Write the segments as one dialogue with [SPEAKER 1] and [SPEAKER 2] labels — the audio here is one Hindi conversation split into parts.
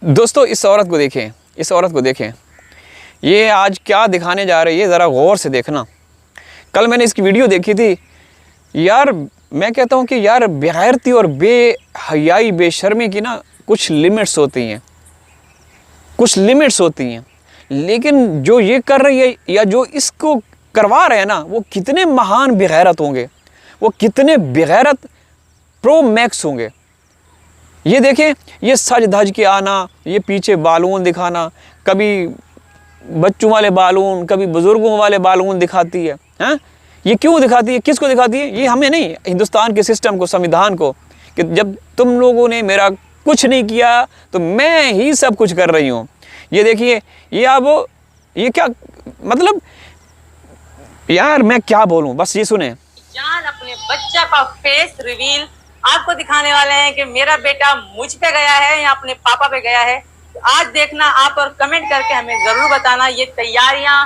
[SPEAKER 1] दोस्तों इस औरत को देखें, इस औरत को देखें, ये आज क्या दिखाने जा रही है, ज़रा गौर से देखना। कल मैंने इसकी वीडियो देखी थी यार, मैं कहता हूँ कि यार बेगैरती और बेहयाई बेशर्मी की ना कुछ लिमिट्स होती हैं, कुछ लिमिट्स होती हैं। लेकिन जो ये कर रही है या जो इसको करवा रहे हैं ना, वो कितने महान बेगैरत होंगे, वो कितने बेगैरत प्रो मैक्स होंगे। ये देखें, ये सज धज के आना, ये पीछे बालून दिखाना, कभी बच्चों वाले बालून, कभी बुज़ुर्गों वाले बालून दिखाती है। हैं ये क्यों दिखाती है, किसको दिखाती है? ये हमें नहीं, हिंदुस्तान के सिस्टम को, संविधान को, कि जब तुम लोगों ने मेरा कुछ नहीं किया तो मैं ही सब कुछ कर रही हूँ। ये देखिए, ये अब ये क्या मतलब, यार मैं क्या बोलूँ, बस ये सुने।
[SPEAKER 2] जान अपने बच्चा का फेस रिवील आपको दिखाने वाले हैं कि मेरा बेटा मुझ पे गया है या अपने पापा पे गया है। तो आज देखना आप और कमेंट करके हमें जरूर बताना। ये तैयारियां,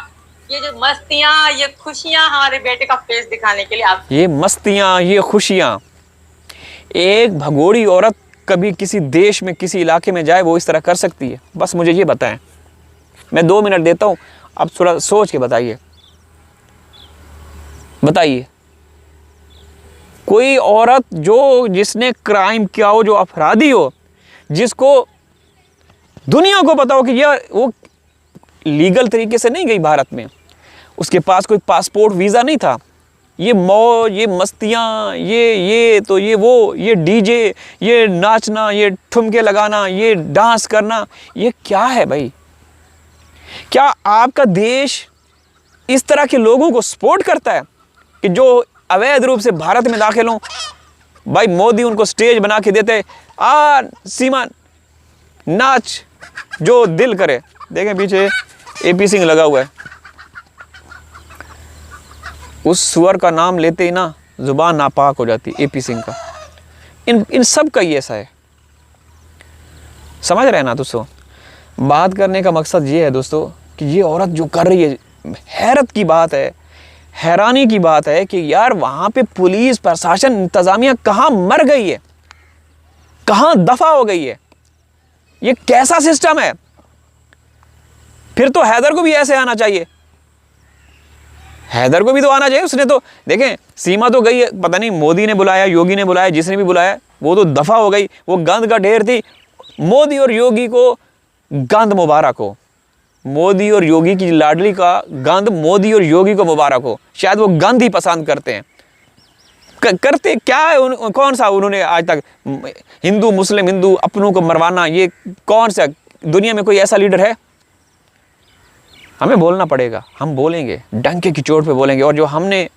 [SPEAKER 2] ये जो मस्तियां, ये खुशियां हमारे बेटे का फेस दिखाने के लिए आप,
[SPEAKER 1] ये मस्तियां, ये खुशियां, एक भगोड़ी औरत कभी किसी देश में, किसी इलाके में जाए वो इस तरह कर सकती है? बस मुझे ये बताएं। मैं 2 मिनट देता हूं, अब थोड़ा सोच के बताइए, बताइए। कोई औरत जो जिसने क्राइम किया हो, जो अपराधी हो, जिसको दुनिया को पता हो कि यह वो लीगल तरीके से नहीं गई भारत में, उसके पास कोई पासपोर्ट वीज़ा नहीं था, ये मौज, ये मस्तियाँ, ये तो ये वो, ये डीजे, ये नाचना, ये ठुमके लगाना, ये डांस करना, ये क्या है भाई? क्या आपका देश इस तरह के लोगों को सपोर्ट करता है कि जो अवैध रूप से भारत में दाखिल हों? भाई मोदी उनको स्टेज बना के देते, आ सीमा नाच जो दिल करे। देखें पीछे एपी सिंह लगा हुआ है, उस सुअर का नाम लेते ही ना जुबान नापाक हो जाती, एपी सिंह का। इन सब का ही ऐसा है, समझ रहे हैं ना दोस्तों? बात करने का मकसद ये है दोस्तों कि ये औरत जो कर रही है, हैरत की बात है, हैरानी की बात है कि यार वहाँ पे पुलिस प्रशासन इंतज़ामिया कहाँ मर गई है, कहाँ दफ़ा हो गई है? ये कैसा सिस्टम है? फिर तो हैदर को भी ऐसे आना चाहिए, हैदर को भी तो आना चाहिए। उसने तो देखें, सीमा तो गई है, पता नहीं मोदी ने बुलाया, योगी ने बुलाया, जिसने भी बुलाया वो तो दफ़ा हो गई, वो गंद का ढेर थी। मोदी और योगी को गंद मुबारक हो, मोदी और योगी की लाडली का गंद मोदी और योगी को मुबारक हो। शायद वो गंद ही पसंद करते हैं। करते क्या है कौन सा उन्होंने आज तक हिंदू मुस्लिम, हिंदू अपनों को मरवाना, ये कौन सा दुनिया में कोई ऐसा लीडर है? हमें बोलना पड़ेगा, हम बोलेंगे, डंके की चोट पे बोलेंगे। और जो हमने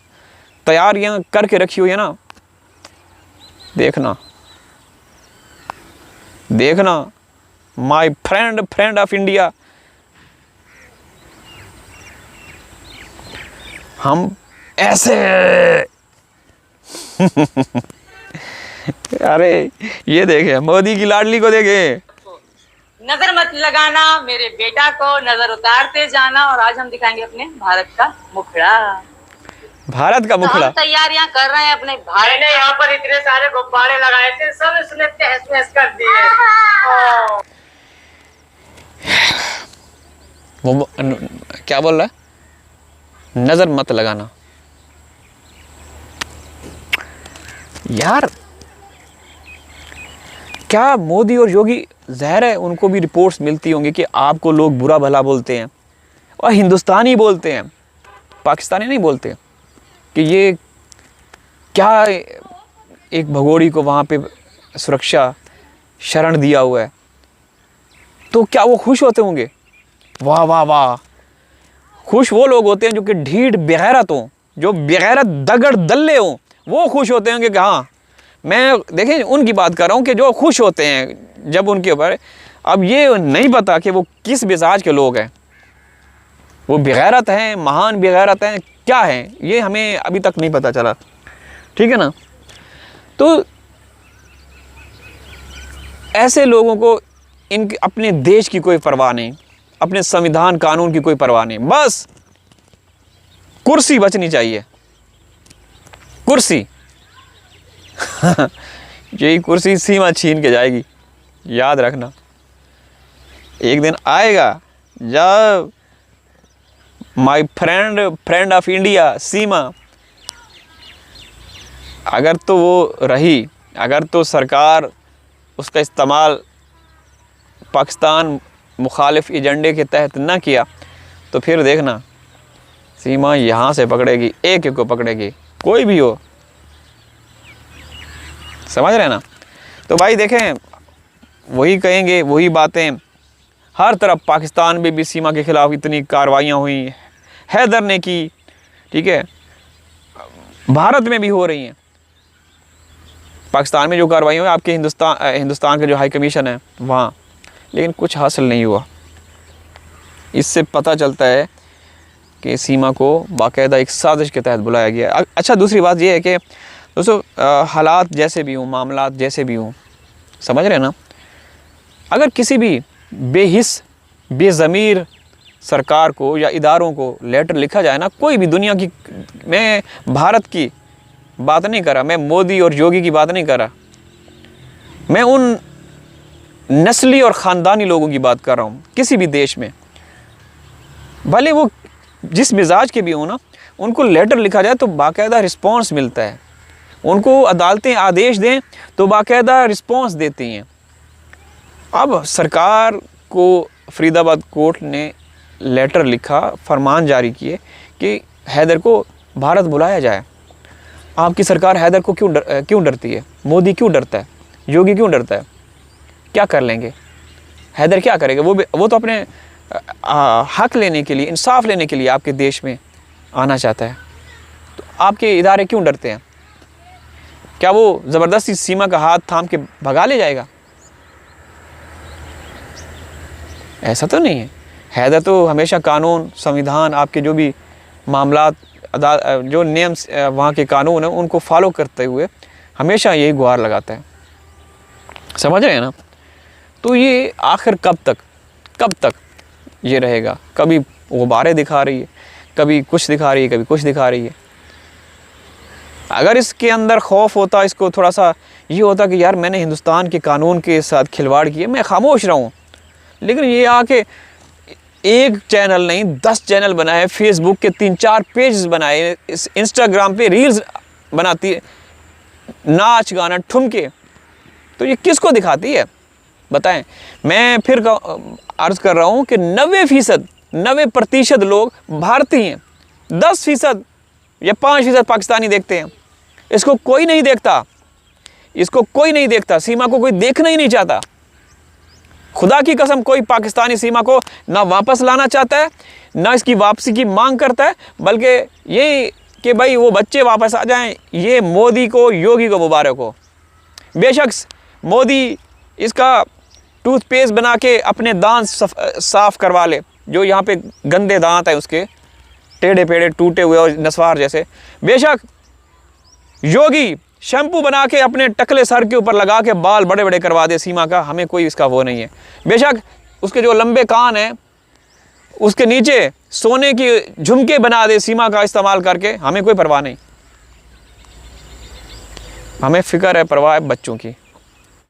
[SPEAKER 1] तैयारियां करके रखी हुई है ना, देखना देखना my friend, friend of India, हम ऐसे अरे ये देखे मोदी की लाडली को, देखे
[SPEAKER 2] नजर मत लगाना, मेरे बेटा को नजर उतारते जाना। और आज हम दिखाएंगे अपने भारत का मुखड़ा,
[SPEAKER 1] भारत का मुखड़ा।
[SPEAKER 2] हम तैयारियां कर रहे हैं अपने भारत ने। यहाँ पर इतने सारे गुब्बारे लगाए थे, सब इसने तहस नहस कर दिए।
[SPEAKER 1] वो क्या बोल रहा है? नजर मत लगाना। यार क्या मोदी और योगी, ज़ाहिर है उनको भी रिपोर्ट्स मिलती होंगी कि आपको लोग बुरा भला बोलते हैं, और हिंदुस्तानी बोलते हैं, पाकिस्तानी नहीं बोलते, कि ये क्या एक भगोड़ी को वहाँ पे सुरक्षा शरण दिया हुआ है। तो क्या वो खुश होते होंगे? वाह वाह वाह। खुश वो लोग होते हैं जो कि ढीठ बेगैरत हों, जो बेगैरत दगड़ दल्ले हों, वो खुश होते होंगे कि हाँ, मैं देखें उनकी बात कर रहा हूँ कि जो खुश होते हैं जब उनके ऊपर। अब ये नहीं पता कि वो किस मिजाज के लोग हैं, वो बेगैरत हैं, महान बेगैरत हैं, क्या हैं, ये हमें अभी तक नहीं पता चला। ठीक है ना? तो ऐसे लोगों को इनके अपने देश की कोई परवाह नहीं, अपने संविधान कानून की कोई परवाह नहीं, बस कुर्सी बचनी चाहिए, कुर्सी। यही कुर्सी सीमा छीन के जाएगी, याद रखना। एक दिन आएगा जब माय फ्रेंड ऑफ इंडिया सीमा, अगर तो वो रही, अगर तो सरकार उसका इस्तेमाल पाकिस्तान मुखालिफ एजेंडे के तहत ना किया, तो फिर देखना सीमा यहाँ से पकड़ेगी, एक को पकड़ेगी, कोई भी हो। समझ रहे ना? तो भाई देखें, वही कहेंगे, वही बातें हर तरफ। पाकिस्तान में भी सीमा के ख़िलाफ़ इतनी कार्रवाइयाँ हुई, हैदर ने की, ठीक है, भारत में भी हो रही हैं। पाकिस्तान में जो कार्रवाई हुई, आपके हिंदुस्तान का जो हाई कमीशन है वहाँ, लेकिन कुछ हासिल नहीं हुआ। इससे पता चलता है कि सीमा को बाकायदा एक साजिश के तहत बुलाया गया। अच्छा, दूसरी बात यह है कि दोस्तों, हालात जैसे भी हों, मामलात जैसे भी हों, समझ रहे हैं ना, अगर किसी भी बेहिस बेज़मीर सरकार को या इदारों को लेटर लिखा जाए ना, कोई भी दुनिया की, मैं भारत की बात नहीं कर रहा, मैं मोदी और योगी की बात नहीं कर रहा, मैं उन नस्ली और ख़ानदानी लोगों की बात कर रहा हूँ। किसी भी देश में भले वो जिस मिजाज के भी हों ना, उनको लेटर लिखा जाए तो बाकायदा रिस्पॉन्स मिलता है। उनको अदालतें आदेश दें तो बाकायदा रिस्पॉन्स देती हैं। अब सरकार को फरीदाबाद कोर्ट ने लेटर लिखा, फरमान जारी किए कि हैदर को भारत बुलाया जाए। आपकी सरकार हैदर को क्यों डरती है? मोदी क्यों डरता है? योगी क्यों डरता है? क्या कर लेंगे? हैदर क्या करेगा? वो तो अपने हक लेने के लिए, इंसाफ लेने के लिए आपके देश में आना चाहता है। तो आपके इदारे क्यों डरते हैं? क्या वो ज़बरदस्ती सीमा का हाथ थाम के भगा ले जाएगा? ऐसा तो नहीं है। हैदर तो हमेशा कानून, संविधान, आपके जो भी मामलात, जो नियम वहाँ के कानून हैं, उनको फॉलो करते हुए हमेशा यही गुहार लगाता है। समझ रहे हैं ना? तो ये आखिर कब तक ये रहेगा? कभी वो बारें दिखा रही है, कभी कुछ दिखा रही है, कभी कुछ दिखा रही है। अगर इसके अंदर खौफ होता, इसको थोड़ा सा ये होता कि यार मैंने हिंदुस्तान के कानून के साथ खिलवाड़ किया, मैं खामोश रहूं, लेकिन ये आके एक चैनल नहीं 10 चैनल बनाए, फेसबुक के 3-4 पेज बनाए, इस इंस्टाग्राम पे रील्स बनाती है, नाच गाना ठुमके, तो ये किसको दिखाती है बताएं? मैं फिर अर्ज़ कर रहा हूँ कि 90% लोग भारतीय हैं, 10% या 5% पाकिस्तानी देखते हैं। इसको कोई नहीं देखता, इसको कोई नहीं देखता, सीमा को कोई देखना ही नहीं चाहता। खुदा की कसम, कोई पाकिस्तानी सीमा को ना वापस लाना चाहता है, ना इसकी वापसी की मांग करता है, बल्कि ये कि भाई वो बच्चे वापस आ जाएं, ये मोदी को, योगी को मुबारक हो। बेशक मोदी इसका टूथपेस्ट बना के अपने दांत साफ़ करवा ले, जो यहाँ पे गंदे दांत हैं उसके, टेढ़े पेढ़े टूटे हुए और नस्वार जैसे। बेशक योगी शैम्पू बना के अपने टकले सर के ऊपर लगा के बाल बड़े बड़े करवा दे सीमा का, हमें कोई इसका वो नहीं है। बेशक उसके जो लंबे कान हैं उसके नीचे सोने की झुमके बना दे सीमा का इस्तेमाल करके, हमें कोई परवाह नहीं। हमें फ़िक्र है, परवाह है बच्चों की।